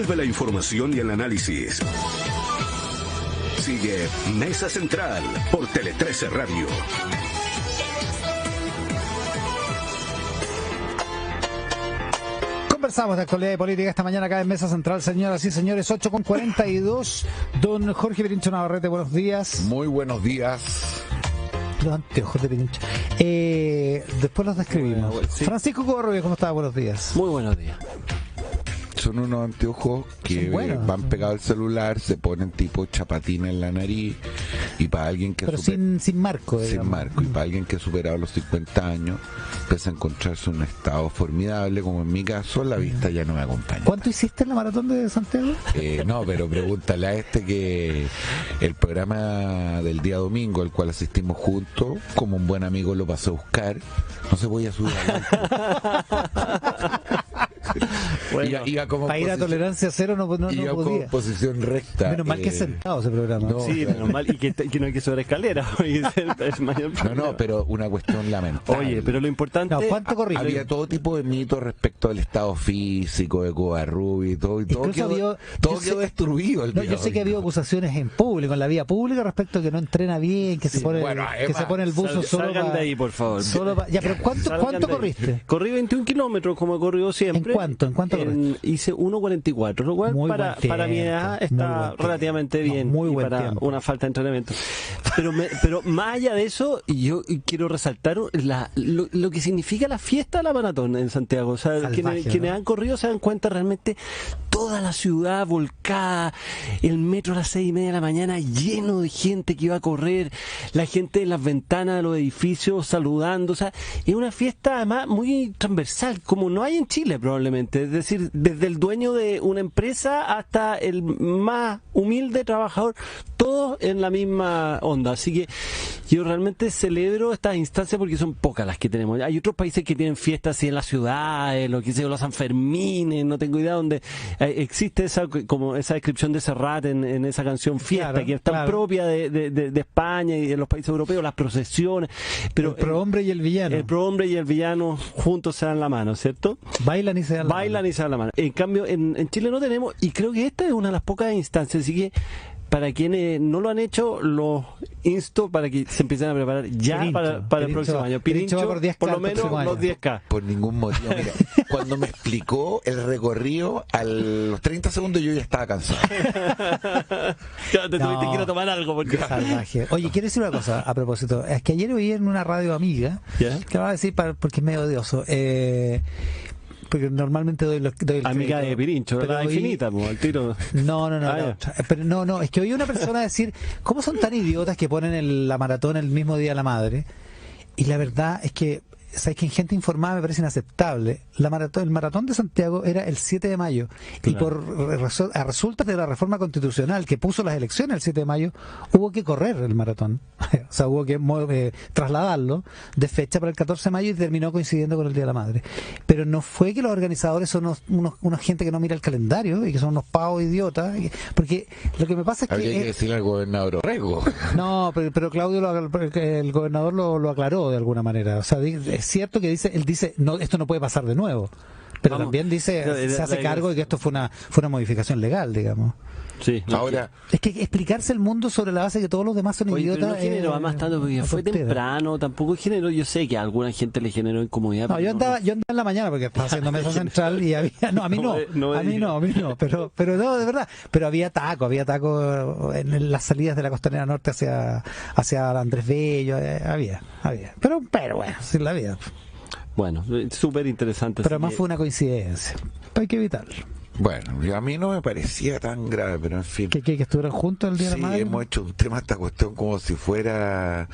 Vuelve la información y el análisis. Sigue Mesa Central por Tele 13 Radio. Conversamos de actualidad y política esta mañana acá en Mesa Central, señoras y señores, 8:42. Don Jorge Pirincho Navarrete, buenos días. Muy buenos días. Los anteojos de Pirincho. Después los describimos. Sí. Francisco Covarrubias, ¿cómo está? Buenos días. Muy buenos días. Son unos anteojos que van pegados al celular, se ponen tipo chapatina en la nariz, y para alguien que Pero sin marco, digamos. sin marco, y para alguien que ha superado los 50 años empieza a encontrarse en un estado formidable, como en mi caso, la vista ya no me acompaña. ¿Cuánto hiciste en la maratón de Santiago? No, pero pregúntale a que el programa del día domingo, al cual asistimos juntos, como un buen amigo lo pasé a buscar, no se podía subir al auto. Bueno, iba como para ir a tolerancia cero no iba podía. con posición recta. Menos mal que es sentado ese programa. No, sí, menos mal, y que no hay que subir escalera. Es mayor problema. No, pero una cuestión lamentable. Oye, pero lo importante... No, ¿cuánto corriste? Había todo tipo de mitos respecto al estado físico de Covarrubias y todo quedó destruido el No, día yo sé que de ha habido hoy. acusaciones en público, en la vía pública, respecto a que no entrena bien, que se pone que se pone el buzo solo salgan de ahí, por favor. Ya, pero ¿cuánto corriste? Corrí 21 kilómetros, como he corrido siempre. ¿En cuánto corriste? Hice 1:44, lo cual Muy para buen mi edad está relativamente bien, muy y buen para tiempo. una falta de entrenamiento. Pero más allá de eso, yo quiero resaltar lo que significa la fiesta de la maratón en Santiago. O sea, Salvaje, quienes ¿no? han corrido se dan cuenta realmente toda la ciudad volcada, el metro a las 6:30 de la mañana lleno de gente que iba a correr, la gente en las ventanas de los edificios saludando. O sea, es una fiesta además muy transversal, como no hay en Chile probablemente. Es decir, desde el dueño de una empresa hasta el más humilde trabajador, todos en la misma onda. Así que yo realmente celebro estas instancias porque son pocas las que tenemos. Hay otros países que tienen fiestas así en las ciudades, lo que sea, los Sanfermines, no tengo idea, donde existe esa descripción de Serrat en esa canción Fiesta, Claro, que es tan claro. propia de España y de los países europeos, las procesiones. Pero El prohombre y el villano. el prohombre y el villano juntos se dan la mano, ¿cierto? Bailan y se dan la Bailan y se dan la mano. En cambio, en Chile no tenemos, y creo que esta es una de las pocas instancias, así que para quienes no lo han hecho, los insto para que se empiecen a preparar ya Pirincho, para el próximo año. Pirincho va por 10K por lo el menos próximo año. los 10K. Por ningún motivo. Mira, cuando me explicó el recorrido, a los 30 segundos yo ya estaba cansado. Claro, te tuviste que ir a tomar algo. Porque... Salvaje. Oye, quiero decir una cosa a propósito. Es que ayer oí en una radio amiga, ¿Ya? que va a decir porque es medio odioso, porque normalmente doy el Amiga crédito, de Pirincho, pero la oí- infinita, pues, al tiro. No, Ah, la ya. otra. Pero no, es que oí una persona decir, ¿cómo son tan idiotas que ponen la maratón el mismo día de la madre? Y la verdad es que, sabes que en gente informada me parece inaceptable. El maratón de Santiago era el 7 de mayo y a resultas de la reforma constitucional que puso las elecciones el 7 de mayo, hubo que correr el maratón. O sea, hubo que trasladarlo de fecha para el 14 de mayo y terminó coincidiendo con el Día de la Madre. Pero no fue que los organizadores son una gente que no mira el calendario y que son unos pavos idiotas, porque lo que me pasa es Habría que que... decirle al gobernador Orrego. No, pero Claudio, el gobernador lo aclaró de alguna manera. O sea, es cierto que él dice, no, esto no puede pasar de nuevo. Pero Vamos. también dice, se hace cargo de que esto fue una modificación legal, digamos. Sí, no, Ahora, Es que explicarse el mundo sobre la base de que todos los demás son oye, pero idiotas. no generó además tanto porque una fue tontera. temprano, tampoco generó, yo sé que a alguna gente le generó incomodidad. No, pero yo andaba en la mañana porque estaba haciendo mesa central y había, no, a mí no, a mí no, pero no, de verdad, pero había taco en las salidas de la Costanera Norte hacia Andrés Bello, había, pero bueno, sin la vida. Bueno, súper interesante. Pero así además que- fue una coincidencia, hay que evitarlo. bueno, a mí no me parecía tan grave, pero en fin. Que estuvieran juntos el Día de Sí, la Madre. hemos hecho un tema de esta cuestión como si fuera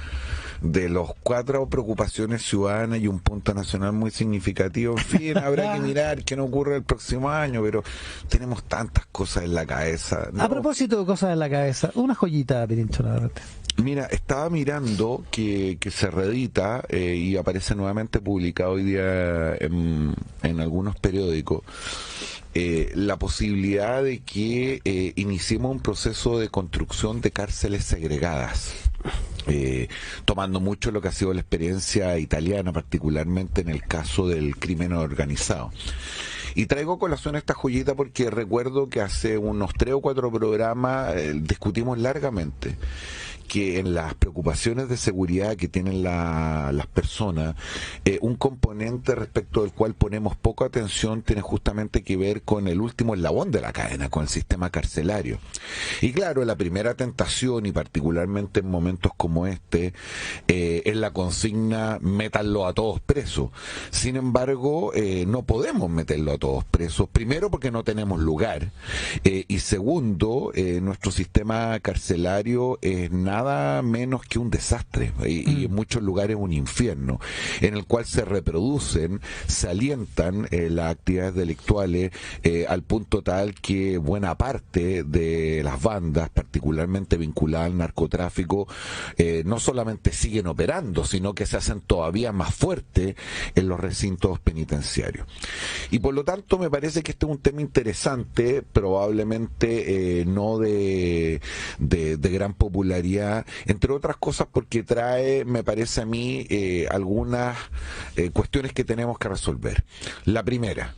de los 4 preocupaciones ciudadanas y un punto nacional muy significativo. En fin, habrá que mirar qué no ocurre el próximo año, pero tenemos tantas cosas en la cabeza. A propósito de cosas en la cabeza, una joyita, Pirincho, la verdad. Mira, estaba mirando que se reedita y aparece nuevamente publicado hoy día en algunos periódicos la posibilidad de que iniciemos un proceso de construcción de cárceles segregadas. Tomando mucho lo que ha sido la experiencia italiana, particularmente en el caso del crimen organizado. Y traigo a colación esta joyita porque recuerdo que hace unos 3 o 4 programas discutimos largamente que en las preocupaciones de seguridad que tienen las personas, un componente respecto del cual ponemos poca atención tiene justamente que ver con el último eslabón de la cadena, con el sistema carcelario. Y claro, la primera tentación, y particularmente en momentos como este, es la consigna: métanlo a todos presos. Sin embargo, no podemos meterlo a todos presos, primero porque no tenemos lugar, y segundo, nuestro sistema carcelario es nada menos que un desastre, y en muchos lugares un infierno, en el cual se reproducen, se alientan las actividades delictuales al punto tal que buena parte de las bandas, particularmente vinculadas al narcotráfico, no solamente siguen operando, sino que se hacen todavía más fuertes en los recintos penitenciarios. Y por lo tanto me parece que este es un tema interesante, probablemente no de gran popularidad, entre otras cosas porque trae, me parece a mí, algunas cuestiones que tenemos que resolver. La primera: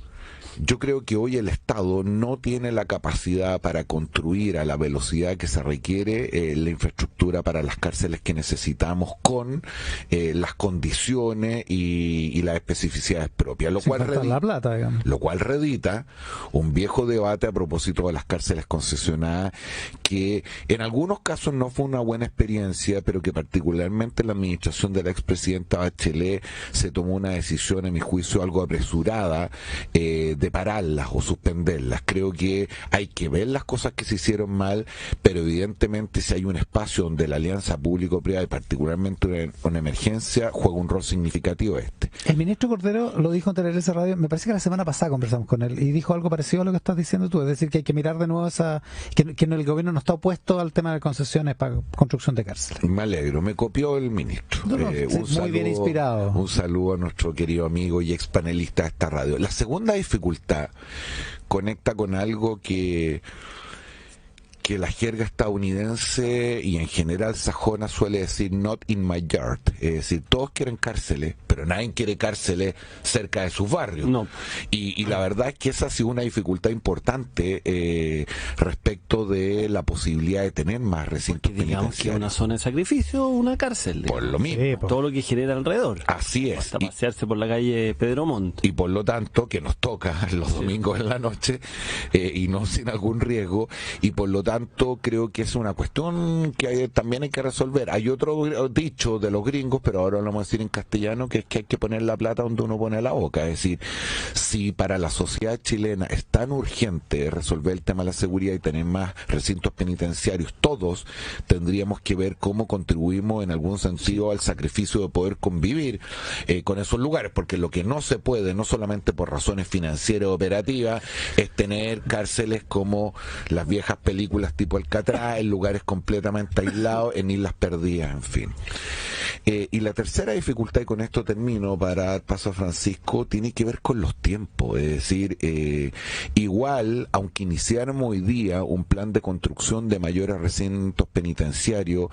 yo creo que hoy el Estado no tiene la capacidad para construir a la velocidad que se requiere la infraestructura para las cárceles que necesitamos, con las condiciones y las especificidades propias, lo cual redita un viejo debate a propósito de las cárceles concesionadas, que en algunos casos no fue una buena experiencia, pero que particularmente la administración de la expresidenta Bachelet se tomó una decisión, en mi juicio, algo apresurada, de pararlas o suspenderlas. Creo que hay que ver las cosas que se hicieron mal, pero evidentemente si hay un espacio donde la alianza público-privada, y particularmente en emergencia, juega un rol significativo este. El ministro Cordero lo dijo en TLC Radio, me parece que la semana pasada conversamos con él, y dijo algo parecido a lo que estás diciendo tú, es decir, que hay que mirar de nuevo que el gobierno no está opuesto al tema de concesiones para construcción de cárceles. Me alegro, me copió el ministro. Muy bien inspirado. Un saludo a nuestro querido amigo y ex panelista de esta radio. La segunda dificultad conecta con algo que la jerga estadounidense y en general sajona suele decir: not in my yard. Es decir, todos quieren cárceles, pero nadie quiere cárceles cerca de sus barrios. No. Y la verdad es que esa ha sido una dificultad importante respecto de la posibilidad de tener más recintos penitenciarios. Digamos que una zona de sacrificio, una cárcel. Por lo mismo. Sí, todo lo que genera alrededor. Así es. Hasta pasearse por la calle Pedro Montt. Y por lo tanto, que nos toca los domingos en la noche, y no sin algún riesgo, y por lo tanto creo que es una cuestión que también hay que resolver. Hay otro dicho de los gringos, pero ahora lo vamos a decir en castellano, que es que hay que poner la plata donde uno pone la boca. Es decir, si para la sociedad chilena es tan urgente resolver el tema de la seguridad y tener más recintos penitenciarios, todos tendríamos que ver cómo contribuimos en algún sentido al sacrificio de poder convivir con esos lugares, porque lo que no se puede, no solamente por razones financieras o operativas, es tener cárceles como las viejas películas tipo Alcatraz, en lugares completamente aislados, en islas perdidas, en fin. Y la tercera dificultad, y con esto termino para dar paso a Francisco, tiene que ver con los tiempos. Es decir, igual, aunque iniciáramos hoy día un plan de construcción de mayores recintos penitenciarios,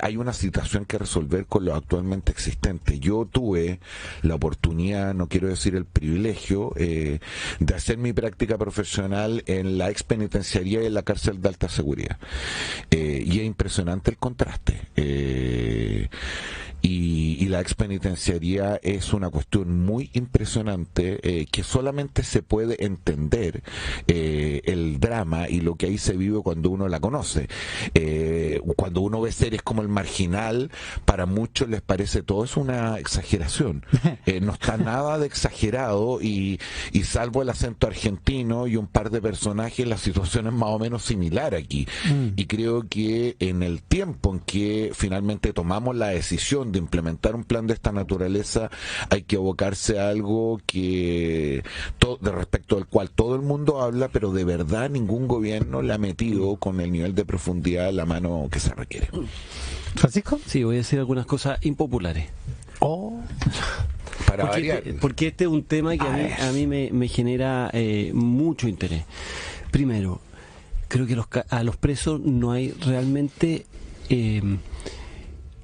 hay una situación que resolver con lo actualmente existente. Yo tuve la oportunidad, no quiero decir el privilegio, de hacer mi práctica profesional en la ex penitenciaría y en la cárcel de alta seguridad. Y es impresionante el contraste. Y la expenitenciaría es una cuestión muy impresionante, que solamente se puede entender el drama y lo que ahí se vive cuando uno la conoce. Cuando uno ve series como El Marginal, para muchos les parece todo es una exageración. No está nada de exagerado, y salvo el acento argentino y un par de personajes, la situación es más o menos similar aquí. Y creo que en el tiempo en que finalmente tomamos la decisión de implementar un plan de esta naturaleza, hay que abocarse a algo que de respecto al cual todo el mundo habla, pero de verdad ningún gobierno le ha metido con el nivel de profundidad la mano que se requiere. ¿Francisco? Sí, voy a decir algunas cosas impopulares. Para variar. Porque este es un tema que a mí me genera mucho interés. Primero, creo que a los presos no hay realmente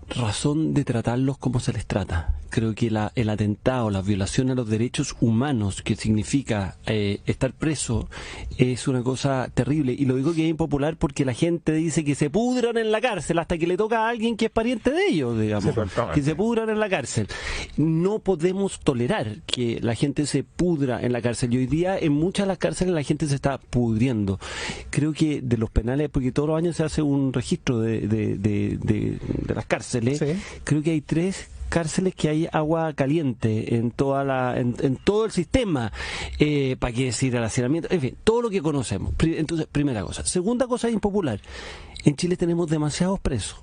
razón de tratarlos como se les trata. creo que el atentado, la violación a los derechos humanos que significa estar preso es una cosa terrible. Y lo digo que es impopular porque la gente dice que se pudran en la cárcel hasta que le toca a alguien que es pariente de ellos, digamos, que se pudran en la cárcel. No podemos tolerar que la gente se pudra en la cárcel. Y hoy día en muchas de las cárceles la gente se está pudriendo. Creo que de los penales, porque todos los años se hace un registro de las cárceles, sí. Creo que hay 3 cárceles que hay agua caliente en en todo el sistema, para qué decir el hacinamiento, en fin, todo lo que conocemos. Entonces, primera cosa. Segunda cosa impopular, en Chile tenemos demasiados presos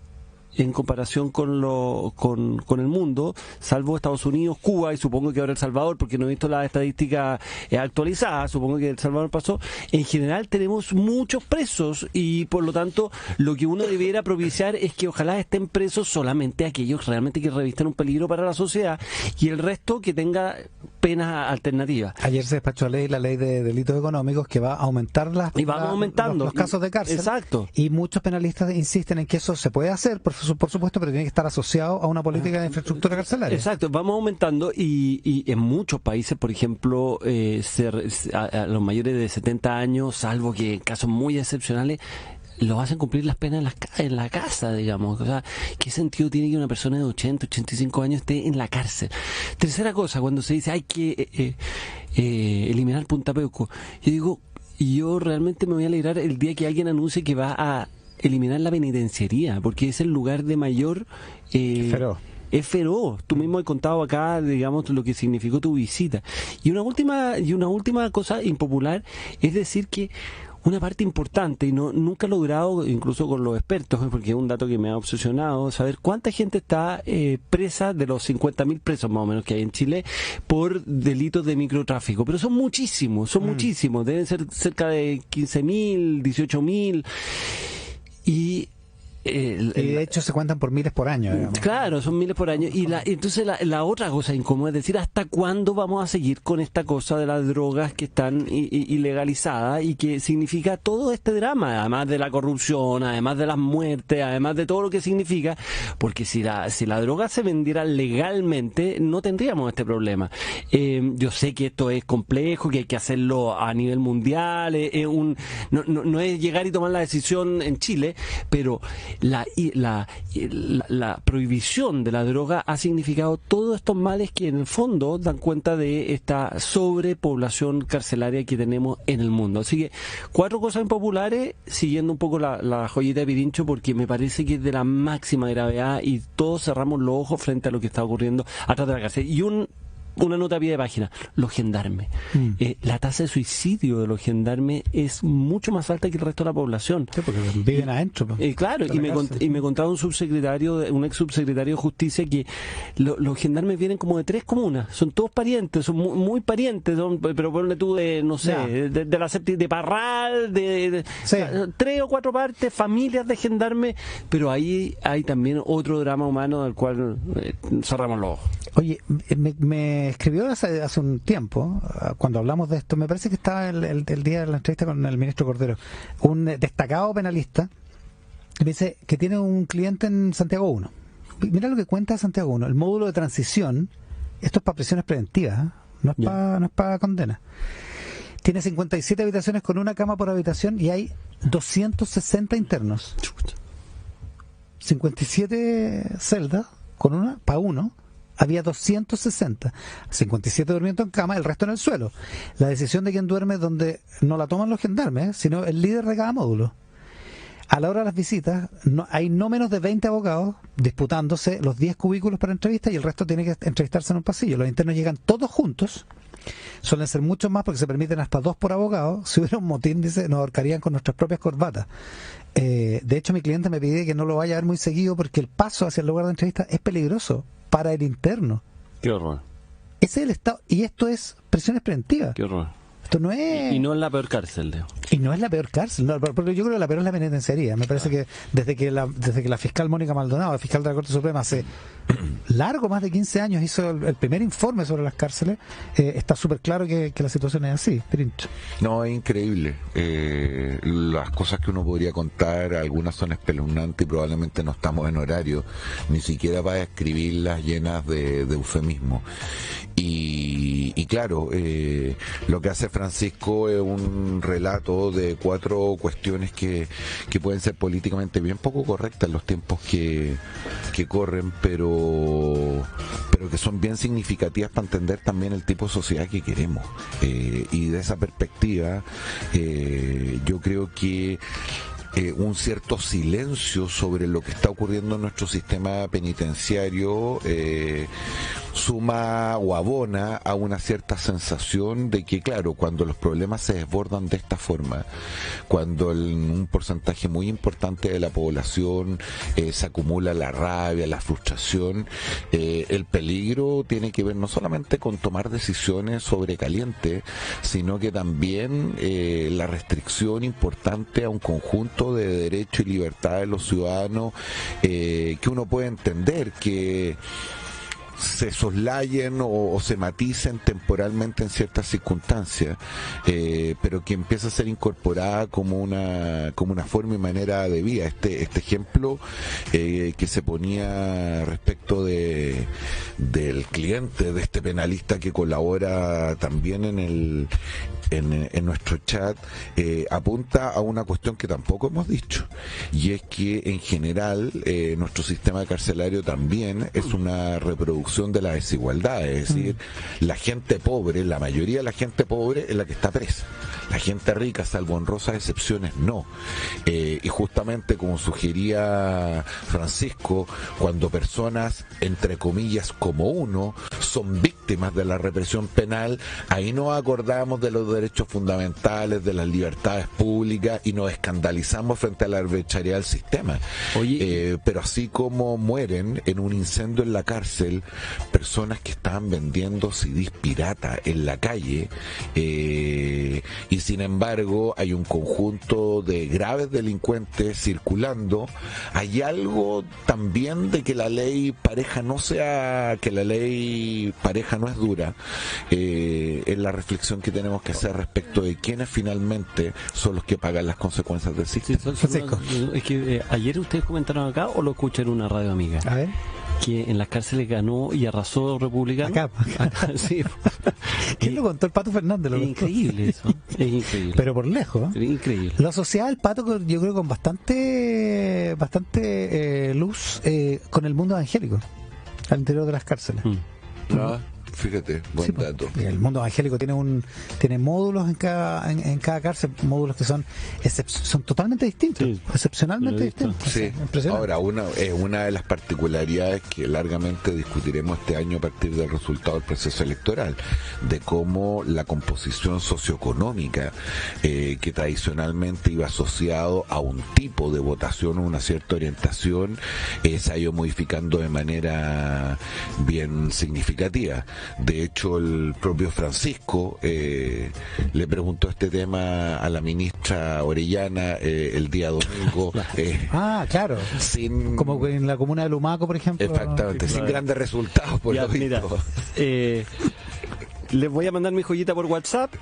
en comparación con el mundo, salvo Estados Unidos, Cuba y supongo que ahora El Salvador, porque no he visto las estadísticas actualizadas, supongo que El Salvador pasó. En general tenemos muchos presos y por lo tanto lo que uno debiera propiciar es que ojalá estén presos solamente aquellos realmente que revisten un peligro para la sociedad y el resto que tenga penas alternativas. Ayer se despachó la ley de delitos económicos que va a aumentar los casos de cárcel. Exacto. Y muchos penalistas insisten en que eso se puede hacer, por supuesto, pero tiene que estar asociado a una política de infraestructura carcelaria. Exacto, vamos aumentando y en muchos países, por ejemplo, a los mayores de 70 años, salvo que en casos muy excepcionales, los hacen cumplir las penas en la casa, digamos. O sea, ¿qué sentido tiene que una persona de 80, 85 años esté en la cárcel? Tercera cosa, cuando se dice hay que eliminar Punta Peuco, yo digo, yo realmente me voy a alegrar el día que alguien anuncie que va a eliminar la penitenciaría, porque es el lugar de mayor... Es feroz. Tú mismo has contado acá, digamos, lo que significó tu visita. Y una última cosa impopular es decir que una parte importante, y nunca he logrado, incluso con los expertos, porque es un dato que me ha obsesionado, saber cuánta gente está presa de los 50.000 presos más o menos que hay en Chile por delitos de microtráfico. Pero son muchísimos, muchísimos. Deben ser cerca de 15.000, 18.000. Y de hecho se cuentan por miles por año, digamos. Claro, son miles por año. Y entonces la otra cosa incómoda es decir, ¿hasta cuándo vamos a seguir con esta cosa de las drogas que están ilegalizadas y que significa todo este drama, además de la corrupción, además de las muertes, además de todo lo que significa? Porque si la droga se vendiera legalmente, no tendríamos este problema. Yo sé que esto es complejo, que hay que hacerlo a nivel mundial, no es llegar y tomar la decisión en Chile, pero la prohibición de la droga ha significado todos estos males que en el fondo dan cuenta de esta sobrepoblación carcelaria que tenemos en el mundo. Así que 4 cosas impopulares, siguiendo un poco la joyita de Pirincho, porque me parece que es de la máxima gravedad y todos cerramos los ojos frente a lo que está ocurriendo atrás de la cárcel. Y una nota a pie de página, los gendarmes. La tasa de suicidio de los gendarmes es mucho más alta que el resto de la población. Sí, porque viven adentro. Claro, y me contaba un ex subsecretario de Justicia que los gendarmes vienen como de 3 comunas, son todos parientes, son muy parientes, pero ponle tú de la séptima, de Parral, sí. 3 o 4 partes, familias de gendarmes, pero ahí hay también otro drama humano del cual cerramos los ojos. Oye, me escribió hace un tiempo, cuando hablamos de esto, me parece que estaba el día de la entrevista con el ministro Cordero, un destacado penalista, me dice que tiene un cliente en Santiago 1. Mira lo que cuenta Santiago 1, el módulo de transición, esto es para prisiones preventivas, no es para condena. Tiene 57 habitaciones con una cama por habitación y hay 260 internos. 57 celdas con una para uno. Había 260, 57 durmiendo en cama, el resto en el suelo. La decisión de quién duerme donde no la toman los gendarmes, sino el líder de cada módulo. A la hora de las visitas hay no menos de 20 abogados disputándose los 10 cubículos para entrevistas y el resto tiene que entrevistarse en un pasillo. Los internos llegan todos juntos, suelen ser muchos más porque se permiten hasta 2 por abogado. Si hubiera un motín, dice, nos ahorcarían con nuestras propias corbatas. De hecho, mi cliente me pide que no lo vaya a ver muy seguido porque el paso hacia el lugar de entrevista es peligroso para el interno. Qué horror. Ese es el estado, y esto es prisiones preventivas. Qué horror. Esto no es... Y no es la peor cárcel, Leo. Y no es la peor cárcel, no, porque yo creo que la peor es la penitenciaría. Me parece que desde que la fiscal Mónica Maldonado, la fiscal de la Corte Suprema, hace largo, más de 15 años, hizo el primer informe sobre las cárceles, está súper claro que la situación es así, Pirincho. No, es increíble. Las cosas que uno podría contar, algunas son espeluznantes y probablemente no estamos en horario, ni siquiera para escribirlas llenas de eufemismo. Y claro, lo que hace Francisco es un relato de 4 cuestiones que pueden ser políticamente bien poco correctas en los tiempos que corren, pero que son bien significativas para entender también el tipo de sociedad que queremos. Y de esa perspectiva, yo creo que un cierto silencio sobre lo que está ocurriendo en nuestro sistema penitenciario suma o abona a una cierta sensación de que, claro, cuando los problemas se desbordan de esta forma, cuando un porcentaje muy importante de la población se acumula la rabia, la frustración, el peligro tiene que ver no solamente con tomar decisiones sobre caliente, sino que también la restricción importante a un conjunto de derechos y libertades de los ciudadanos que uno puede entender que se soslayen o se maticen temporalmente en ciertas circunstancias, pero que empieza a ser incorporada como una forma y manera de vida. Este ejemplo que se ponía respecto del cliente de este penalista que colabora también en nuestro chat, apunta a una cuestión que tampoco hemos dicho, y es que en general nuestro sistema carcelario también es una reproducción de la desigualdad, es decir, la gente pobre, la mayoría de la gente pobre es la que está presa, la gente rica, salvo honrosas excepciones, no. Y justamente como sugería Francisco, cuando personas, entre comillas, como uno, son víctimas de la represión penal, ahí nos acordamos de los derechos fundamentales, de las libertades públicas, y nos escandalizamos frente a la arbitrariedad del sistema. Oye, pero así como mueren en un incendio en la cárcel personas que estaban vendiendo CDs pirata en la calle, y sin embargo hay un conjunto de graves delincuentes circulando, hay algo también de que la ley pareja no es dura, en la reflexión que tenemos que hacer respecto de quiénes finalmente son los que pagan las consecuencias del sistema. Es que ayer ustedes comentaron acá, o lo escuché en una radio amiga, A ver, que en las cárceles ganó y arrasó republicano. acá. Sí. ¿Quién lo contó? El Pato Fernández lo Es contó. increíble eso, es increíble. Pero por lejos, Es increíble. Lo asociaba el Pato, yo creo, con bastante luz con el mundo evangélico al interior de las cárceles. Ah, fíjate, buen Sí, pues, dato. el mundo evangélico tiene módulos en cada cárcel, módulos que son totalmente distintos, Sí, excepcionalmente lo he visto. distintos. Sí. Impresionante. Ahora, una de las particularidades que largamente discutiremos este año a partir del resultado del proceso electoral, de cómo la composición socioeconómica que tradicionalmente iba asociado a un tipo de votación o una cierta orientación, se ha ido modificando de manera bien significativa. De hecho, el propio Francisco le preguntó este tema a la ministra Orellana el día domingo, Claro. Como en la comuna de Lumaco, por ejemplo. exactamente, sin grandes resultados por Ya, lo mira, visto. les voy a mandar mi joyita por WhatsApp,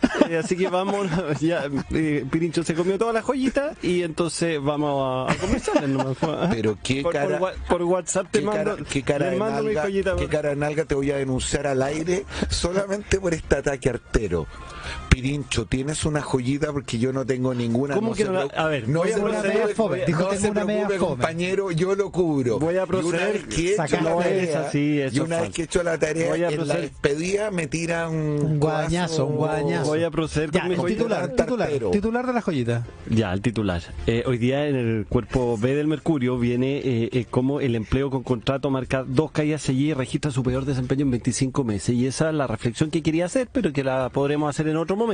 así que vamos, ya, Pirincho se comió todas las joyitas y entonces vamos a conversar nomás. Pero qué cara, por WhatsApp te mando, qué cara les de mando mi nalga, joyita. qué cara de nalga te voy a denunciar al aire solamente por este ataque artero. Pirincho, tienes una joyita porque yo no tengo ninguna. ¿Cómo que no la- a ver, no voy a se una preocupe, media fome. Dijo, no tengo se una media preocupe, fome. compañero, yo lo cubro. Voy a Y una proceder. vez que he hecho Sacar la la tarea, esa, sí, eso y una es vez que he hecho la tarea, Voy a en la proceder. despedida me tiran Un guadañazo, un guadañazo. Voy a proceder Ya, con mi el joyita. titular de la joyita. Ya, el titular. Hoy día en el cuerpo B del Mercurio viene como el empleo con contrato marca 2 caídas seguidas y registra su peor desempeño en 25 meses. Y esa es la reflexión que quería hacer, pero que la podremos hacer en otro momento.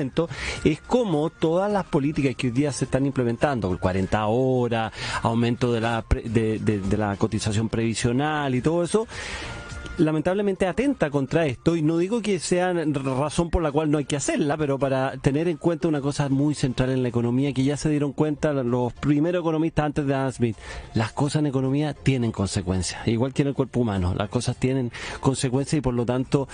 Es como todas las políticas que hoy día se están implementando, 40 horas, aumento de la cotización previsional y todo eso, lamentablemente atenta contra esto, y no digo que sea razón por la cual no hay que hacerla, pero para tener en cuenta una cosa muy central en la economía, que ya se dieron cuenta los primeros economistas antes de Adam Smith: las cosas en economía tienen consecuencias, igual que en el cuerpo humano, las cosas tienen consecuencias, y por lo tanto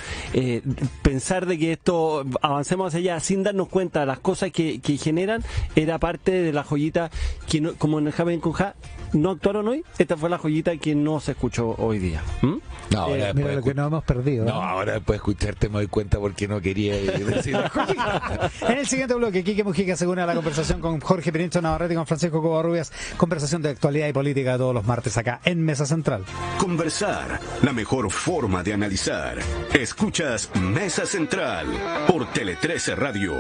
pensar de que esto avancemos hacia allá sin darnos cuenta de las cosas que generan era parte de la joyita que no, como en el Javen con Ja no actuaron hoy, esta fue la joyita que no se escuchó hoy día. No, ahora Mira lo que nos hemos perdido. no, ahora después de escucharte me doy cuenta porque no quería decir la joyita. En el siguiente bloque, Quique Mujica se une a la conversación con Jorge Pirincho Navarrete y con Francisco Covarrubias. Conversación de actualidad y política todos los martes acá en Mesa Central. Conversar, la mejor forma de analizar. Escuchas Mesa Central por Tele 13 Radio.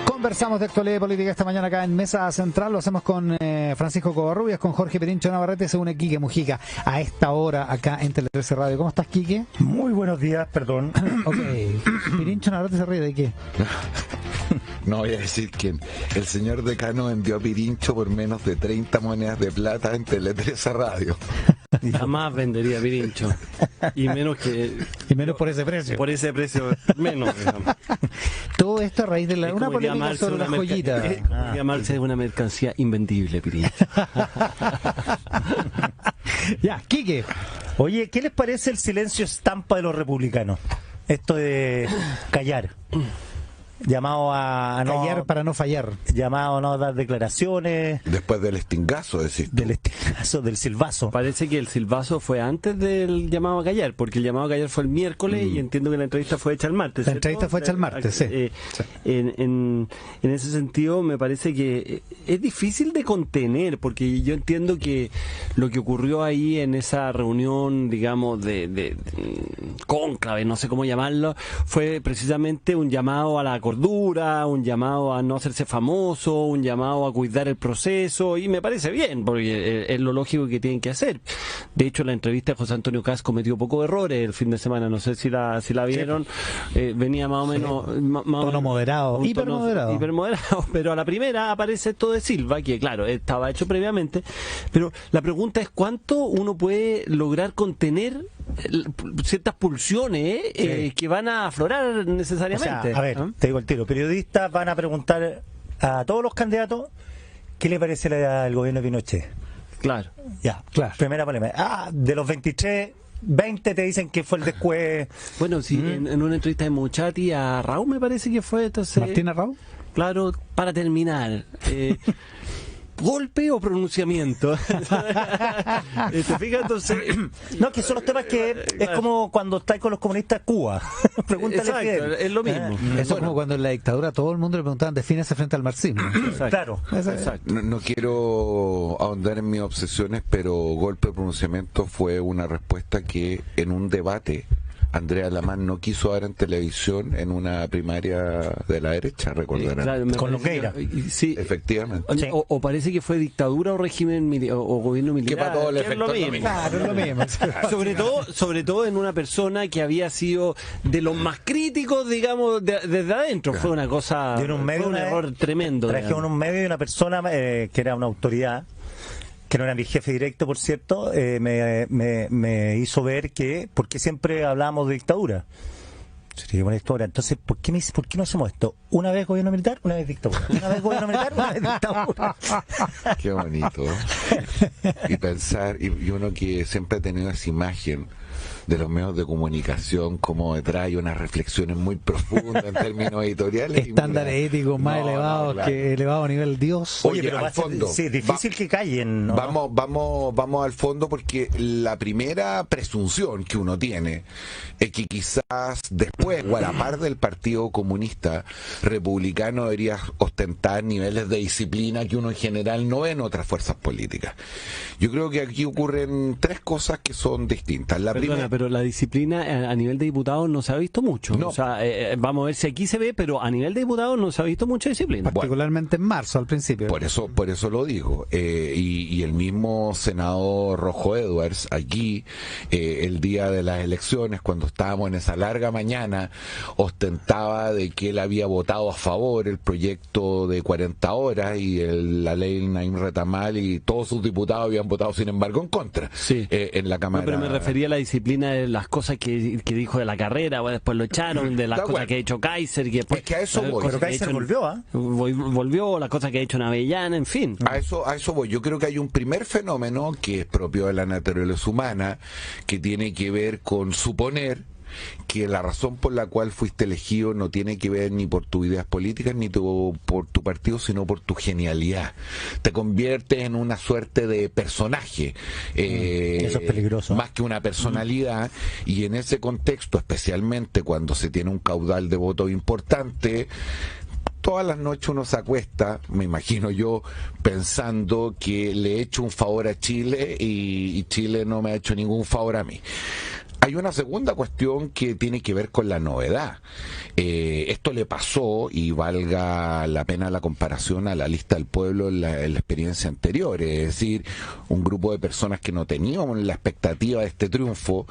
Conversamos de actualidad y política esta mañana acá en Mesa Central. Lo hacemos con Francisco Covarrubias, con Jorge Pirincho Navarrete. Se une Quique Mujica a esta hora acá en Tele 13 Radio. ¿Cómo estás, Quique? Muy buenos días, perdón. Ok. Pirincho Navarrete se ríe de qué. No voy a decir quién. El señor decano envió a Pirincho por menos de 30 monedas de plata en Tele 13 Radio. Jamás vendería Pirincho, y menos por ese precio. por ese precio, menos, digamos. Todo esto a raíz de Es una como polémica llamarse sobre la una joyita. llamarse una mercancía invendible, Pirincho. Ya, Quique. Oye, ¿qué les parece el silencio estampa de los republicanos? Esto de callar. Llamado a no Callar para no fallar. llamado a no dar declaraciones, Después del estingazo, decís tú. del estilazo, del silbazo. Parece que el silbazo fue antes del llamado a callar, porque el llamado a callar fue el miércoles y entiendo que la entrevista fue hecha el martes. La ¿cierto? entrevista fue hecha el martes, sí. En ese sentido me parece que es difícil de contener, porque yo entiendo que lo que ocurrió ahí en esa reunión, digamos, de cónclave, no sé cómo llamarlo, fue precisamente un llamado a la cordura, un llamado a no hacerse famoso, un llamado a cuidar el proceso, y me parece bien, porque es lo lógico que tienen que hacer. De hecho, la entrevista de José Antonio Caz cometió pocos errores el fin de semana, no sé si la vieron, venía más o menos... Tono moderado, un hipermoderado. hipermoderado, pero a la primera aparece esto de Silva, que claro, estaba hecho previamente, pero la pregunta es cuánto uno puede lograr contener ciertas pulsiones que van a aflorar O necesariamente. sea, a ver, te digo el tiro. Periodistas van a preguntar a todos los candidatos qué le parece el gobierno de Pinochet. Claro. Ya, Claro. primera polémica. De los 23, 20 te dicen que fue el después. Bueno, sí, en una entrevista de Muchati a Raúl me parece que fue, entonces... Martina Raúl. Claro, para terminar, ¿golpe o pronunciamiento? ¿Te fijas? Entonces... No, que son los temas que es como cuando estáis con los comunistas Cuba. Pregúntale a Exacto, Fidel. es lo mismo. Eso es como cuando en la dictadura todo el mundo le preguntaban, defínese frente al marxismo. Exacto. Claro. Exacto. No quiero ahondar en mis obsesiones, pero golpe de pronunciamiento fue una respuesta que en un debate Andrea Lamán no quiso dar en televisión en una primaria de la derecha, recordarán. Claro, me Con parece Longueira. Sí. Efectivamente. Sí. O parece que fue dictadura o régimen o gobierno militar. Que para todo el que es efecto lo es lo mismo. mismo. Claro, es lo mismo. Sobre todo en una persona que había sido de los más críticos, digamos, desde adentro. Fue una cosa, Yo en un medio fue un una vez error tremendo. Traje digamos. un medio de una persona que era una autoridad, que no era mi jefe directo, por cierto, me hizo ver que, porque siempre hablábamos de dictadura. Sería una historia. Entonces, ¿por qué no hacemos esto? Una vez gobierno militar, una vez dictadura. Una vez gobierno militar, una vez dictadura. Qué bonito. Y pensar, y uno que siempre ha tenido esa imagen de los medios de comunicación como detrás hay unas reflexiones muy profundas en términos editoriales. Estándares éticos más No, elevados claro. que elevado a nivel Dios. Oye, pero al va a ser, fondo. sí, difícil que callen, ¿no? Vamos al fondo, porque la primera presunción que uno tiene es que quizás después o a la par del Partido Comunista Republicano debería ostentar niveles de disciplina que uno en general no ve en otras fuerzas políticas. Yo creo que aquí ocurren tres cosas que son distintas. La Perdona, pero la disciplina a nivel de diputados no se ha visto mucho. No. O sea, vamos a ver si aquí se ve, pero a nivel de diputados no se ha visto mucha disciplina. Particularmente en marzo, al principio. Por eso lo digo. Y el mismo senador Rojo Edwards, aquí, el día de las elecciones, cuando estábamos en esa larga mañana, ostentaba de que él había votado a favor el proyecto de 40 horas y la ley Naim Retamal, y todos sus diputados habían votado, sin embargo, en contra. Sí. En la Cámara. No, pero me refería a la disciplina de las cosas que dijo de la carrera, bueno, después lo echaron, de las cosas que ha hecho Kaiser, que después, es que a eso voy. Pero Kaiser volvió, ¿ah? Volvió, las cosas que ha hecho en Avellana, en fin. A eso voy. Yo creo que hay un primer fenómeno que es propio de la naturaleza humana, que tiene que ver con suponer que la razón por la cual fuiste elegido no tiene que ver ni por tus ideas políticas ni por tu partido, sino por tu genialidad. Te conviertes en una suerte de personaje, eso es peligroso, más que una personalidad, y en ese contexto, especialmente cuando se tiene un caudal de votos importante, todas las noches uno se acuesta, me imagino yo, pensando que le he hecho un favor a Chile y Chile no me ha hecho ningún favor a mí. Hay una segunda cuestión que tiene que ver con la novedad. Esto le pasó, y valga la pena la comparación, a la lista del pueblo en la experiencia anterior. Es decir, un grupo de personas que no tenían la expectativa de este triunfo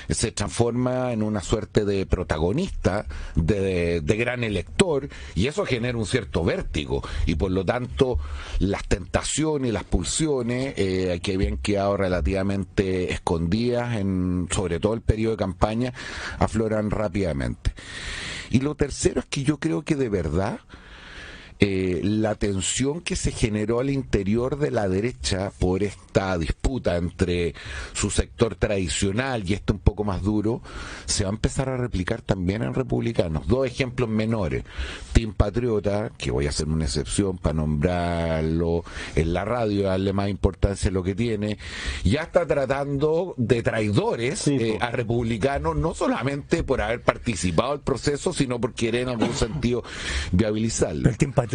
se transforma en una suerte de protagonista, de gran elector, y eso genera un cierto vértigo. Y por lo tanto, las tentaciones y las pulsiones que habían quedado relativamente escondidas, sobre todo el periodo de campaña, afloran rápidamente. Y lo tercero es que yo creo que de verdad la tensión que se generó al interior de la derecha por esta disputa entre su sector tradicional y este un poco más duro, se va a empezar a replicar también en republicanos. Dos ejemplos menores. Team Patriota, que voy a hacer una excepción para nombrarlo en la radio, darle más importancia a lo que tiene, ya está tratando de traidores a republicanos, no solamente por haber participado del proceso, sino por querer en algún sentido viabilizarlo. Pero el Team Patriota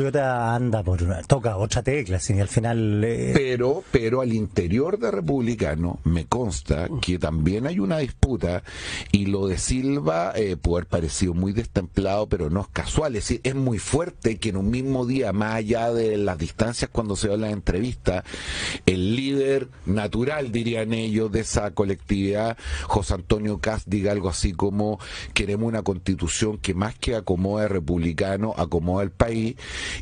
toca otra tecla, y al final... Pero al interior de republicano me consta que también hay una disputa, y lo de Silva puede haber parecido muy destemplado, pero no es casual. Es decir, es muy fuerte que en un mismo día, más allá de las distancias cuando se habla en entrevistas, el líder natural, dirían ellos, de esa colectividad, José Antonio Kast, diga algo así como: queremos una constitución que más que acomode republicano, acomoda el país,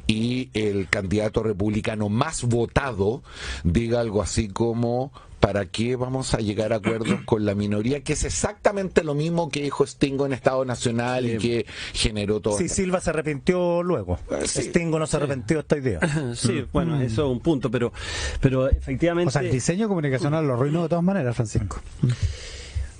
y el candidato republicano más votado diga algo así como: ¿para qué vamos a llegar a acuerdos con la minoría? Que es exactamente lo mismo que dijo Stingo en Estado Nacional y que generó todo. Sí, Silva se arrepintió luego. Stingo no se arrepintió de esta idea. Sí, bueno, eso es un punto, pero efectivamente... O sea, el diseño comunicacional lo arruinó de todas maneras, Francisco.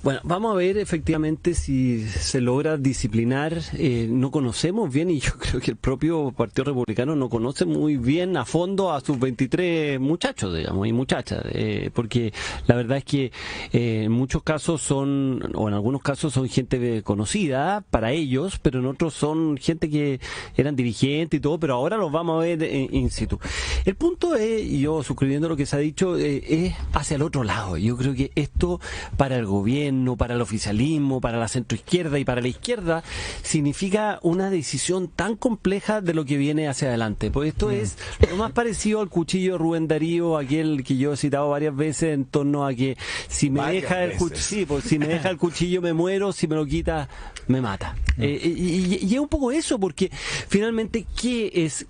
Bueno, vamos a ver efectivamente si se logra disciplinar. No conocemos bien, y yo creo que el propio Partido Republicano no conoce muy bien a fondo a sus 23 muchachos, digamos, y muchachas, porque la verdad es que en muchos casos en algunos casos son gente conocida para ellos, pero en otros son gente que eran dirigentes y todo, pero ahora los vamos a ver in situ. El punto es, y yo suscribiendo lo que se ha dicho, es hacia el otro lado. Yo creo que esto para el gobierno, para el oficialismo, para la centroizquierda y para la izquierda, significa una decisión tan compleja de lo que viene hacia adelante. Pues esto es lo más parecido al cuchillo de Rubén Darío, aquel que yo he citado varias veces, en torno a que si me deja si me deja el cuchillo me muero, si me lo quita me mata. Y es un poco eso, porque finalmente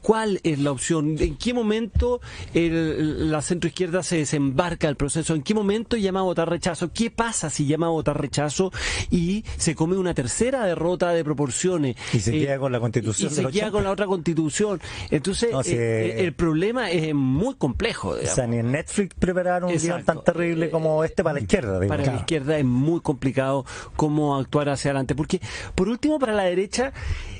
¿cuál es la opción? ¿En qué momento la centroizquierda se desembarca del proceso? ¿En qué momento llama a votar rechazo? ¿Qué pasa si llama a votar rechazo y se come una tercera derrota de proporciones? Y se queda con la Constitución. Y se queda con la otra Constitución. Entonces, el problema es muy complejo. O sea, ni en Netflix prepararon un guión tan terrible como este para la izquierda. Digamos. Para la izquierda es muy complicado cómo actuar hacia adelante, porque por último para la derecha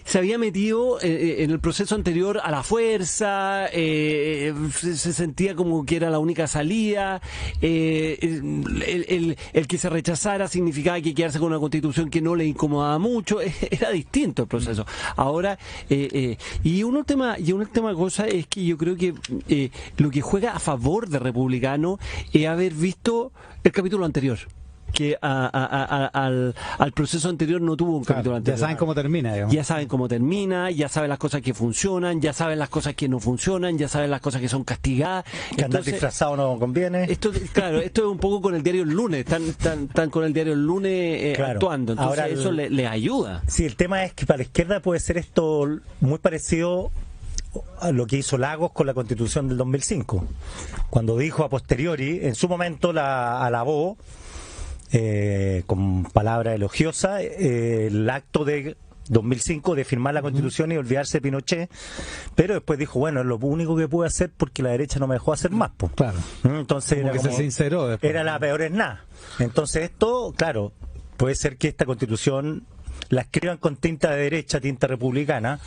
se había metido en el proceso anterior a la fuerza, se sentía como que era la única salida, el que se rechazara significaba que quedarse con una constitución que no le incomodaba mucho, era distinto el proceso. Ahora, y una última cosa es que yo creo que lo que juega a favor de Republicano es haber visto el capítulo anterior. que al proceso anterior no tuvo un capítulo anterior. Ya saben cómo termina, digamos. Ya saben cómo termina, ya saben las cosas que funcionan, ya saben las cosas que no funcionan, ya saben las cosas que son castigadas. Que andar disfrazado no conviene. Esto es un poco con el diario El Lunes, están con el diario El Lunes Claro. actuando, entonces Ahora eso les ayuda. Sí, el tema es que para la izquierda puede ser esto muy parecido a lo que hizo Lagos con la Constitución del 2005, cuando dijo a posteriori, en su momento la alabó con palabras elogiosas el acto de 2005 de firmar la Constitución y olvidarse de Pinochet, pero después dijo, bueno, es lo único que pude hacer porque la derecha no me dejó hacer más, po. Claro. Entonces Como era que se sinceró después. era la peor es nada. Entonces esto, claro, puede ser que esta Constitución la escriban con tinta de derecha, tinta republicana,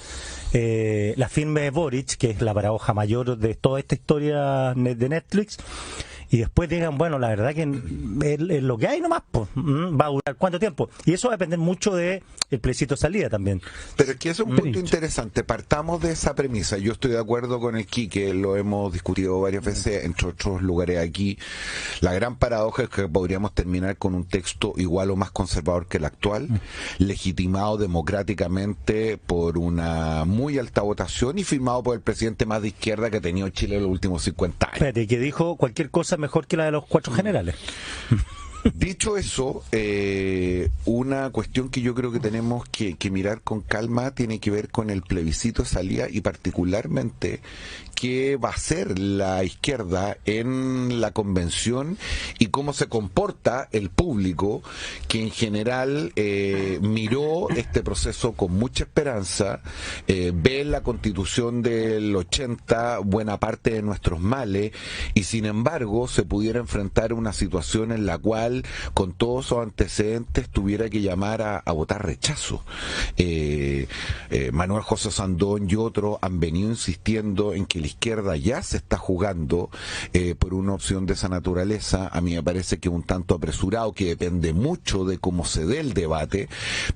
la firme Boric, que es la paradoja mayor de toda esta historia de Netflix, y después digan, bueno, la verdad que es lo que hay nomás, pues, va a durar cuánto tiempo. Y eso va a depender mucho de el plebiscito de salida también. Pero es que es un punto interesante. Partamos de esa premisa. Yo estoy de acuerdo con el Quique, lo hemos discutido varias veces, entre otros lugares aquí. La gran paradoja es que podríamos terminar con un texto igual o más conservador que el actual, legitimado democráticamente por una muy alta votación y firmado por el presidente más de izquierda que ha tenido Chile en los últimos 50 años. Espérate, que dijo cualquier cosa mejor que la de los 4 generales. Dicho eso, una cuestión que yo creo que tenemos que mirar con calma tiene que ver con el plebiscito de salida y particularmente qué va a hacer la izquierda en la convención y cómo se comporta el público que en general miró este proceso con mucha esperanza, ve en la Constitución del 80 buena parte de nuestros males y sin embargo se pudiera enfrentar a una situación en la cual con todos esos antecedentes tuviera que llamar a votar rechazo. Manuel José Sandón y otros han venido insistiendo en que la izquierda ya se está jugando por una opción de esa naturaleza. A mí me parece que es un tanto apresurado, que depende mucho de cómo se dé el debate,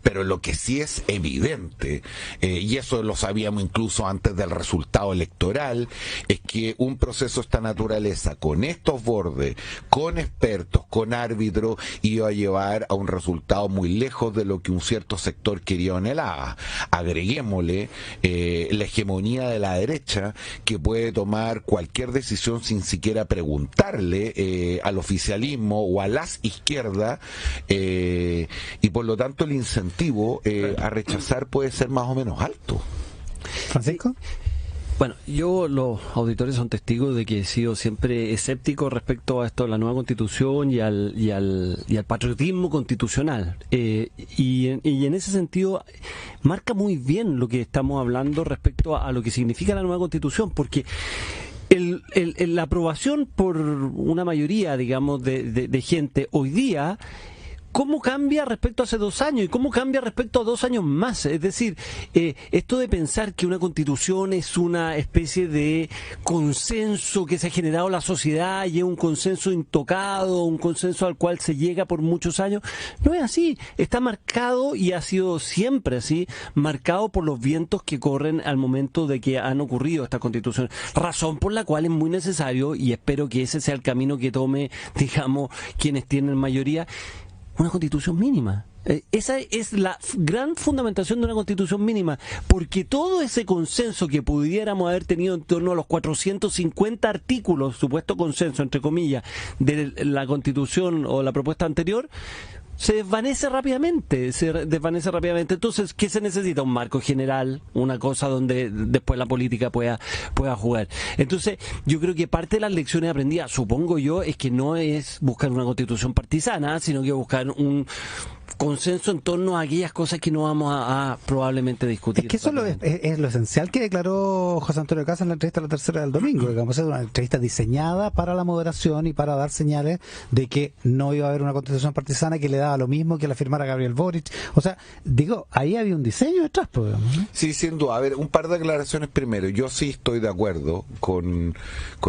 pero lo que sí es evidente, y eso lo sabíamos incluso antes del resultado electoral, es que un proceso de esta naturaleza, con estos bordes, con expertos, con árbitros, iba a llevar a un resultado muy lejos de lo que un cierto sector quería o anhelaba. Agreguémosle la hegemonía de la derecha, que puede tomar cualquier decisión sin siquiera preguntarle al oficialismo o a las izquierdas, y por lo tanto el incentivo a rechazar puede ser más o menos alto. ¿Francisco? Bueno, los auditores son testigos de que he sido siempre escéptico respecto a esto de la nueva Constitución y al patriotismo constitucional. Y en ese sentido marca muy bien lo que estamos hablando respecto a lo que significa la nueva Constitución, porque la aprobación por una mayoría, digamos, de gente hoy día, ¿cómo cambia respecto a hace 2 años? ¿Y cómo cambia respecto a 2 años más? Es decir, esto de pensar que una constitución es una especie de consenso que se ha generado en la sociedad y es un consenso intocado, un consenso al cual se llega por muchos años, no es así. Está marcado y ha sido siempre así, marcado por los vientos que corren al momento de que han ocurrido estas constituciones. Razón por la cual es muy necesario, y espero que ese sea el camino que tome, digamos, quienes tienen mayoría, una constitución mínima. Esa es la gran fundamentación de una constitución mínima, porque todo ese consenso que pudiéramos haber tenido en torno a los 450 artículos, supuesto consenso, entre comillas, de la constitución o la propuesta anterior, se desvanece rápidamente, Entonces, ¿qué se necesita? Un marco general, una cosa donde después la política pueda jugar. Entonces, yo creo que parte de las lecciones aprendidas, supongo yo, es que no es buscar una constitución partisana, sino que buscar un consenso en torno a aquellas cosas que no vamos a probablemente discutir. Es que eso es lo esencial que declaró José Antonio Caz en la entrevista a la tercera del domingo. Digamos, es una entrevista diseñada para la moderación y para dar señales de que no iba a haber una constitución partisana, que le daba lo mismo que la firmara Gabriel Boric. O sea, digo, ahí había un diseño detrás, pues, digamos, ¿no? Sí, sin duda. A ver, un par de aclaraciones primero. Yo sí estoy de acuerdo con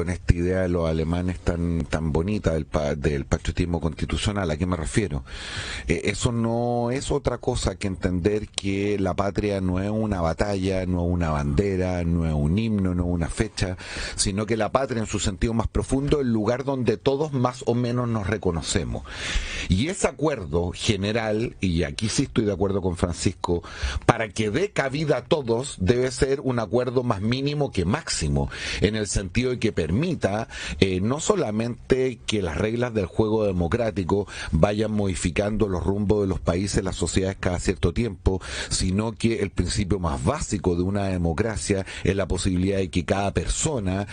esta idea de los alemanes tan bonita del patriotismo constitucional. ¿A qué me refiero? Eso no es otra cosa que entender que la patria no es una batalla, no es una bandera, no es un himno, no es una fecha, sino que la patria en su sentido más profundo es el lugar donde todos más o menos nos reconocemos. Y ese acuerdo general, y aquí sí estoy de acuerdo con Francisco, para que dé cabida a todos debe ser un acuerdo más mínimo que máximo, en el sentido de que permita no solamente que las reglas del juego democrático vayan modificando los rumbos de los países, las sociedades cada cierto tiempo, sino que el principio más básico de una democracia es la posibilidad de que cada persona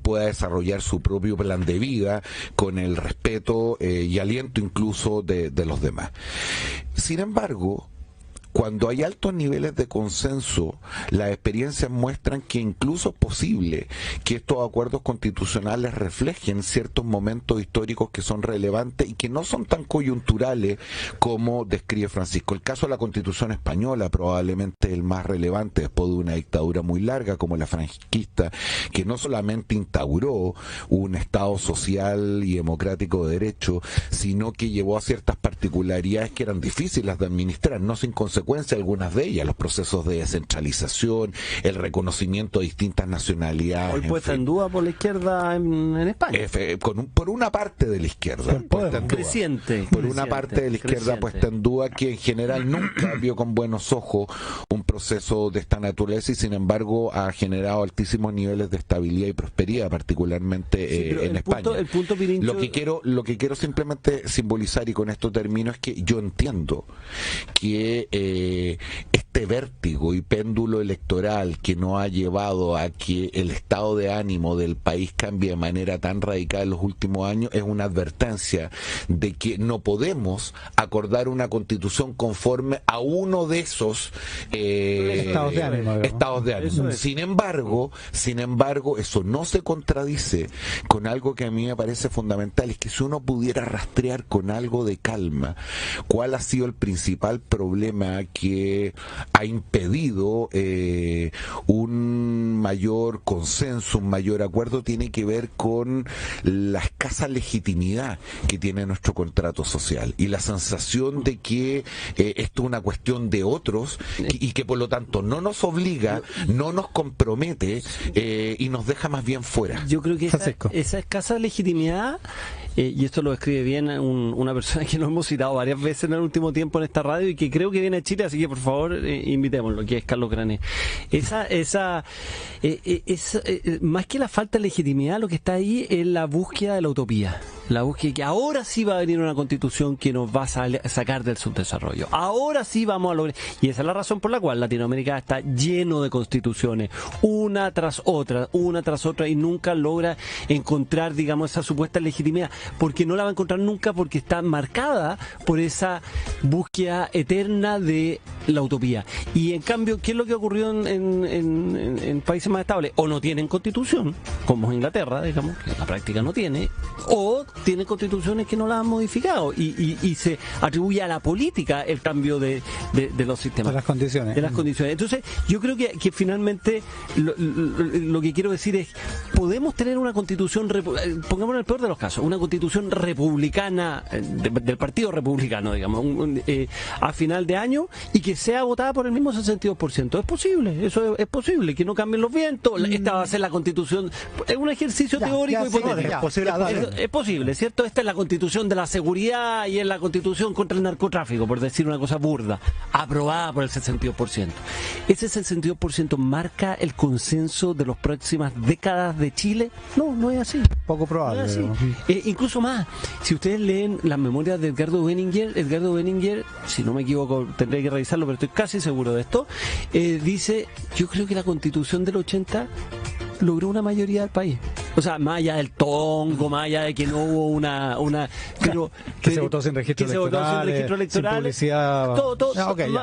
pueda desarrollar su propio plan de vida con el respeto y aliento incluso de los demás. Sin embargo, cuando hay altos niveles de consenso, las experiencias muestran que incluso es posible que estos acuerdos constitucionales reflejen ciertos momentos históricos que son relevantes y que no son tan coyunturales como describe Francisco. El caso de la Constitución española probablemente es el más relevante después de una dictadura muy larga como la franquista, que no solamente instauró un Estado social y democrático de derecho, sino que llevó a ciertas particularidades que eran difíciles de administrar, no sin consecuencia algunas de ellas, los procesos de descentralización, el reconocimiento de distintas nacionalidades. Hoy puesta en duda por la izquierda en España. Por una parte de la izquierda. Creciente. Por una parte de la izquierda puesta en duda, que en general nunca vio con buenos ojos un proceso de esta naturaleza y sin embargo ha generado altísimos niveles de estabilidad y prosperidad, particularmente en España. El punto, Pirincho... Lo que quiero simplemente simbolizar, y con esto termino, es que yo entiendo que este vértigo y péndulo electoral que no ha llevado a que el estado de ánimo del país cambie de manera tan radical en los últimos años es una advertencia de que no podemos acordar una constitución conforme a uno de esos estados de ánimo. Sin embargo, eso no se contradice con algo que a mí me parece fundamental, es que si uno pudiera rastrear con algo de calma cuál ha sido el principal problema que ha impedido un mayor consenso, un mayor acuerdo, tiene que ver con la escasa legitimidad que tiene nuestro contrato social y la sensación de que esto es una cuestión de otros y que por lo tanto no nos obliga, no nos compromete y nos deja más bien fuera. Yo creo que esa escasa legitimidad, y esto lo describe bien una persona que nos hemos citado varias veces en el último tiempo en esta radio y que creo que viene a Chile, así que por favor invitémoslo, que es Carlos Grané. Más que la falta de legitimidad, lo que está ahí es la búsqueda de la utopía. La búsqueda que ahora sí va a venir una constitución que nos va a sacar del subdesarrollo. Ahora sí vamos a lograr. Y esa es la razón por la cual Latinoamérica está lleno de constituciones, una tras otra, y nunca logra encontrar, digamos, esa supuesta legitimidad. Porque no la va a encontrar nunca, porque está marcada por esa búsqueda eterna de la utopía. Y en cambio, ¿qué es lo que ocurrió en países más estables? O no tienen constitución, como Inglaterra, digamos, que en la práctica no tiene, o tienen constituciones que no la han modificado y se atribuye a la política el cambio de los sistemas. De las condiciones. Entonces, yo creo que finalmente lo que quiero decir es, podemos tener una constitución, pongámonos en el peor de los casos, una constitución republicana, del Partido Republicano, digamos, a final de año, y que sea votada por el mismo 62%. Es posible, eso es posible, que no cambien los vientos. Esta va a ser la constitución, es un ejercicio teórico hipotético. Es posible, ¿cierto? Esta es la constitución de la seguridad y es la constitución contra el narcotráfico, por decir una cosa burda, aprobada por el 62%. ¿Ese 62% marca el consenso de las próximas décadas de Chile? No es así. Poco probable. No es así. Incluso más, si ustedes leen las memorias de Edgardo Benninger, si no me equivoco, tendré que revisarlo, pero estoy casi seguro de esto, dice, yo creo que la constitución del 80 logró una mayoría del país. O sea, más allá del tongo, más allá de que no hubo pero que se votó sin registro electoral, sin publicidad. Todo,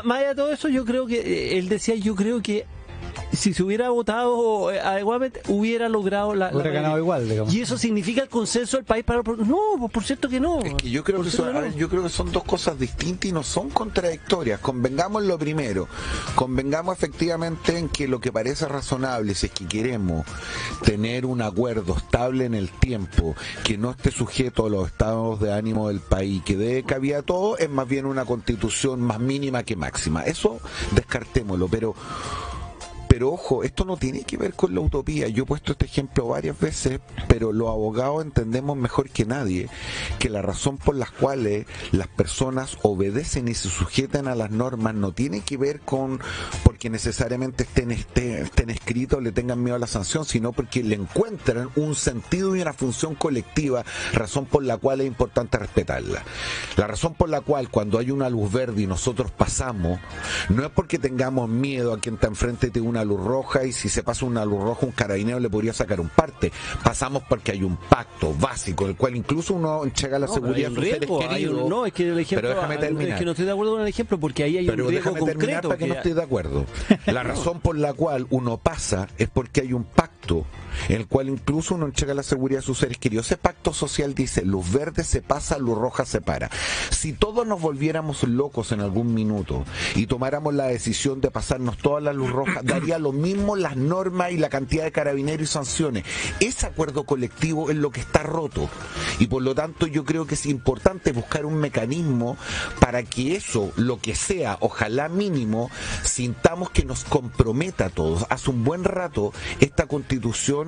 más allá de todo eso, yo creo que él decía, yo creo que si se hubiera votado adecuadamente, hubiera logrado hubiera ganado igual, digamos. ¿Y eso significa el consenso del país para no, por cierto que no. Es que yo creo que son dos cosas distintas y no son contradictorias. Convengamos lo primero, convengamos efectivamente en que lo que parece razonable, si es que queremos tener un acuerdo estable en el tiempo, que no esté sujeto a los estados de ánimo del país, que dé cabida a todo, es más bien una constitución más mínima que máxima. Eso descartémoslo, pero ojo, esto no tiene que ver con la utopía. Yo he puesto este ejemplo varias veces, pero los abogados entendemos mejor que nadie que la razón por las cuales las personas obedecen y se sujetan a las normas no tiene que ver con porque necesariamente estén escritos o le tengan miedo a la sanción, sino porque le encuentran un sentido y una función colectiva, razón por la cual es importante respetarla. La razón por la cual cuando hay una luz verde y nosotros pasamos, no es porque tengamos miedo a quien está enfrente de una luz roja y si se pasa una luz roja un carabinero le podría sacar un parte. Pasamos porque hay un pacto básico, el cual incluso uno entrega la seguridad de sus seres queridos. No, es que el ejemplo, pero déjame terminar. Es que no estoy de acuerdo con el ejemplo porque ahí hay un riesgo concreto. Para que no estoy de acuerdo. La razón por la cual uno pasa es porque hay un pacto en el cual incluso uno entrega la seguridad de sus seres queridos. Ese pacto social dice, luz verde se pasa, luz roja se para. Si todos nos volviéramos locos en algún minuto y tomáramos la decisión de pasarnos toda la luz roja, daría lo mismo las normas y la cantidad de carabineros y sanciones. Ese acuerdo colectivo es lo que está roto y por lo tanto yo creo que es importante buscar un mecanismo para que eso, lo que sea, ojalá mínimo, sintamos que nos comprometa a todos. Hace un buen rato esta Constitución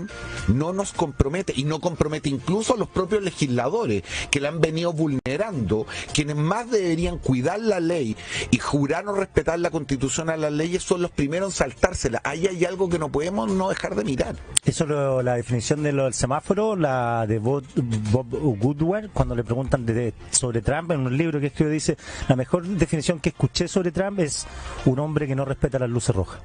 no nos compromete y no compromete incluso a los propios legisladores que la han venido vulnerando, quienes más deberían cuidar la ley y jurar no respetar la Constitución a las leyes son los primeros en saltársela. Ahí hay algo que no podemos no dejar de mirar. Eso la definición del semáforo, la de Bob Woodward, cuando le preguntan sobre Trump, en un libro que escribe dice, la mejor definición que escuché sobre Trump es un hombre que no respeta las luces rojas.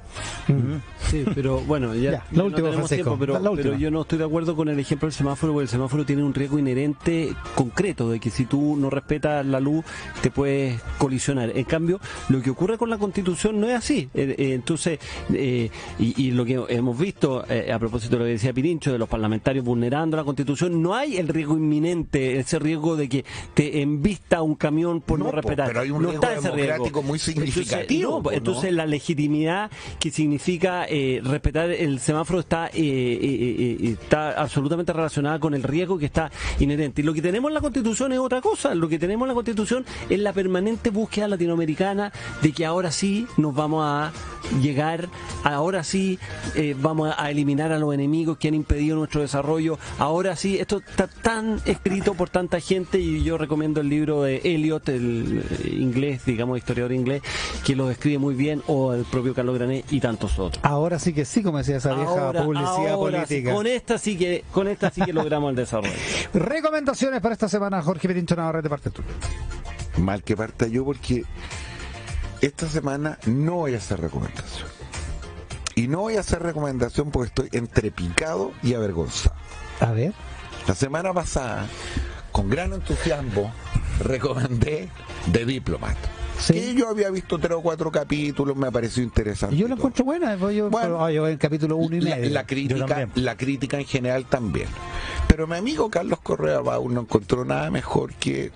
Sí, pero bueno, ya la última, no tenemos Francisco, tiempo, pero yo no estoy de acuerdo con el ejemplo del semáforo, porque el semáforo tiene un riesgo inherente concreto de que si tú no respetas la luz te puedes colisionar. En cambio, lo que ocurre con la Constitución no es así. Entonces, y lo que hemos visto a propósito de lo que decía Pirincho, de los parlamentarios vulnerando la Constitución, no hay el riesgo inminente, ese riesgo de que te embista un camión por no respetar. Pero hay un riesgo democrático muy significativo. Entonces la legitimidad que significa respetar el semáforo está absolutamente relacionada con el riesgo que está inherente. Y lo que tenemos en la Constitución es otra cosa. Lo que tenemos en la Constitución es la permanente búsqueda latinoamericana de que ahora sí nos vamos a llegar, ahora sí vamos a eliminar a los enemigos que han impedido nuestro desarrollo, ahora sí, esto está tan escrito por tanta gente y yo recomiendo el libro de Eliot, el inglés, digamos, historiador inglés, que lo describe muy bien, o el propio Carlos Grané y tantos otros. Ahora sí que sí, como decía esa vieja publicidad política. Sí, con esta sí que logramos el desarrollo. Recomendaciones para esta semana, Jorge Pirincho Navarrete, parte tú. Mal que parta yo porque esta semana no voy a hacer recomendación. Y no voy a hacer recomendación porque estoy entre picado y avergonzado. A ver. La semana pasada, con gran entusiasmo, recomendé The Diplomat. Sí. Que yo había visto 3 o 4 capítulos, me pareció interesante. Yo lo encuentro buena, yo en el capítulo 1 y medio. La crítica en general también. Pero mi amigo Carlos Correa Baur no encontró nada mejor que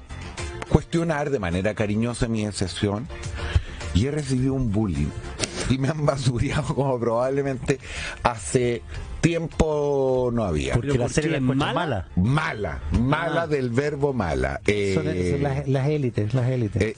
cuestionar de manera cariñosa mi excepción, y he recibido un bullying y me han basureado como probablemente hace tiempo no había. Porque la serie la encuentro mala del verbo mala. Son las élites.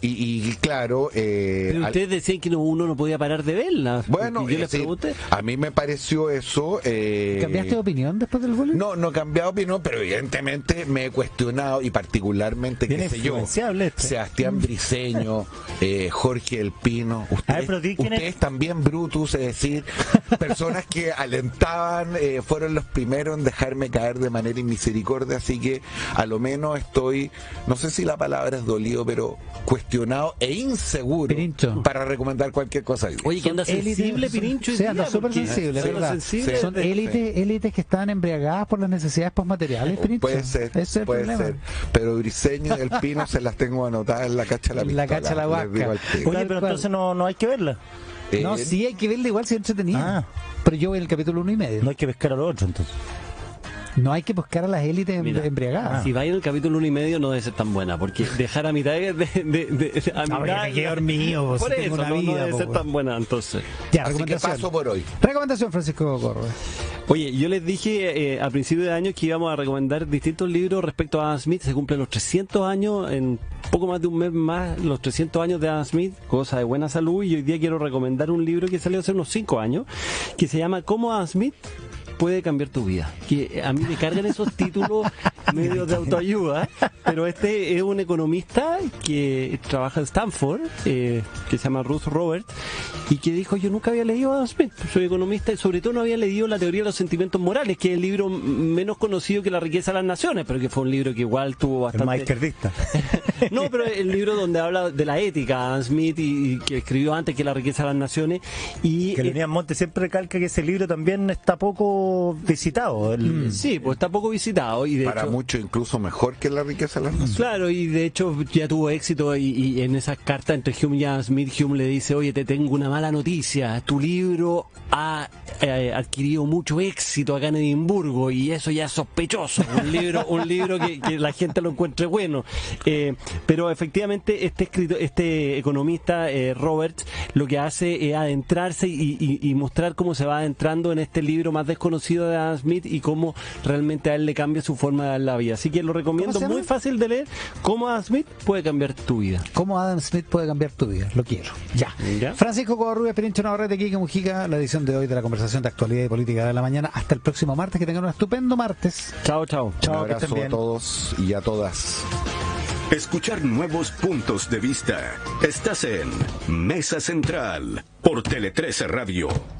Y claro, pero ustedes decían que uno no podía parar de verla. Bueno, yo les pregunté. A mí me pareció eso. ¿Cambiaste de opinión después del bullying? No he cambiado de opinión, pero evidentemente me he cuestionado, y particularmente, qué sé yo, Sebastián Briceño, Jorge El Pino, ustedes también, Brutus, es decir, personas que alentaban, fueron los primeros en dejarme caer de manera inmisericordia, así que a lo menos estoy, no sé si la palabra es dolido, pero cuestionado e inseguro, Pirincho, para recomendar cualquier cosa. Oye, que anda sensible, Pirincho. Sí, anda súper sensible, ¿verdad? Son élites que están embriagadas por las necesidades postmateriales, Pirincho. Puede ser, pero Briceño y El Pino se las tengo anotadas en la cacha de la pistola. La cacha de la vaca. Oye, pero entonces no hay que verla. No, sí hay que verla igual, si es entretenida. Pero yo voy en el capítulo 1,5. No hay que pescar a los otros, entonces. No hay que buscar a las élites Mira, embriagadas. Si vais en el capítulo 1,5 no debe ser tan buena, porque dejar a mitad a No, porque me quedé dormido, pues, por si tengo eso una no vida, debe pues, ser tan buena entonces. Ya, Así que recomendación. paso por hoy. Recomendación, Francisco Corro. Oye, yo les dije a principio de año que íbamos a recomendar distintos libros respecto a Adam Smith. Se cumplen los 300 años, en poco más de un mes más, los 300 años de Adam Smith, cosa de buena salud, y hoy día quiero recomendar un libro que salió hace unos 5 años, que se llama ¿Cómo Adam Smith puede cambiar tu vida? Que a mí me cargan esos títulos medios de autoayuda, pero este es un economista que trabaja en Stanford, que se llama Ruth Roberts, y que dijo: yo nunca había leído a Adam Smith, soy economista, y sobre todo no había leído La teoría de los sentimientos morales, que es el libro menos conocido que La riqueza de las naciones, pero que fue un libro que igual tuvo Es más bastante... izquierdista. No, pero el libro donde habla de la ética, Adam Smith, y que escribió antes que La riqueza de las naciones, y Que Leonidas Montes siempre recalca que ese libro también está poco visitado. sí, pues está poco visitado, y de Para hecho... mucho incluso mejor que La riqueza de las naciones. Claro, y de hecho ya tuvo éxito, y en esas cartas entre Hume y Adam Smith, Hume le dice: oye, te tengo una mala noticia, tu libro ha adquirido mucho éxito acá en Edimburgo, y eso ya es sospechoso, un libro que la gente lo encuentre bueno. Pero efectivamente este economista Roberts lo que hace es adentrarse y mostrar cómo se va adentrando en este libro más desconocido de Adam Smith, y cómo realmente a él le cambia su forma de dar la vida. Así que lo recomiendo, ¿Cómo se llama? muy fácil de leer, Cómo Adam Smith puede cambiar tu vida. ¿Cómo Adam Smith puede cambiar tu vida? Lo quiero. Ya. ¿Ya? Francisco Covarrubias, Pirincho Navarrete, Quique Mujica, la edición de hoy de la conversación de actualidad y política de la mañana. Hasta el próximo martes. Que tengan un estupendo martes. Chao, chao. Un Chao, que estén abrazo a bien. todos y a todas. Escuchar nuevos puntos de vista. Estás en Mesa Central por Tele 13 Radio.